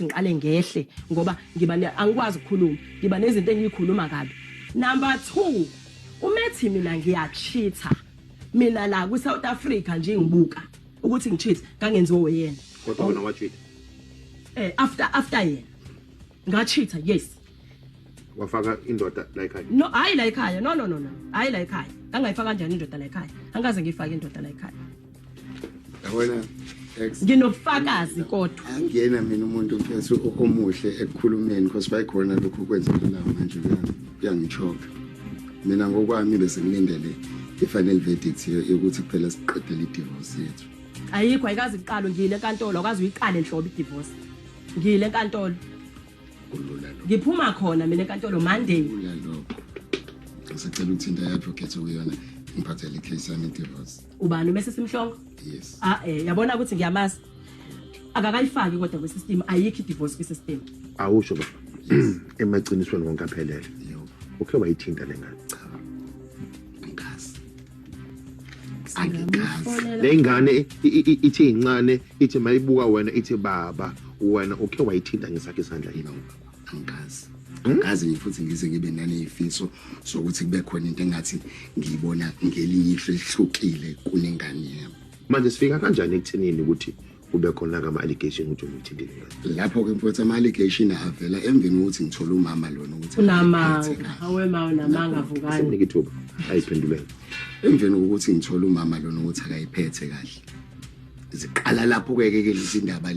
ngiqale ngehle ngoba angikwazi ukukhuluma ngiba nezinto engiyikhuluma kabi. Number 2, umethi mina ngiyacheata mina la ku South Africa nje ngibuka ukuthi ngicheat kangenziwe yena kodwa wena wacheat after yena ngacheata. Yes, wafaka indoda la ekhaya. No, hayi la ekhaya. No, hayi la ekhaya. Angayifaka kanjani indoda la ekhaya? Angaze ngifake indoda la ekhaya. Yabona nginobufakazi kodwa angena mina umuntu mfethu omuhle ekukhulumeni because bayikhona lokho kwenzekala manje kuyangichoka mina ngokwami bese ngilindele i-final verdict yokuthi kuphela siqedele i-divorce yethu. Ayikho ayikazi iqalo ngiyile enkantolo akwazi uyiqale enhlobo i-divorce ngiyile enkantolo ngiphuma khona mina enkantolo Monday lokho ngisacela ukuthinta i-advocate okuyona ngiphathele i-case yami i-divorce. Ubani bese simhlongo? Yes. Yabona ukuthi ngiyamazi akakayifaki kodwa kwi-system ayikho i-divorce kwi-system. Awusho baba emaqinisweni wonke aphelele ukhe wayithinta lengane? Angikazi. Le ngane ithi incane ithi mayibuka wena ithi baba wena ukhe wayithinta ngesakhe isandla yini? Angikazi. Ngazi futhi ngize ngibe nanezifiso sokuthi kube khona into engathi ngiyibona ngelinye ihlo elihlukile kunengane yami. Manje sifika kanjani ekuthenini ukuthi kube khona kama allegation ukuthi umthintile ngane? Lapho ke mfowethu ama allegation avela emveni kokuthi ngithola umama lona ukuthi unamanga awema unamanga vukani senike ithuba ayiphendulele. Emveni kokuthi ngithola umama lona ukuthi akayiphethe kahle ziqala lapho ke lezi ndaba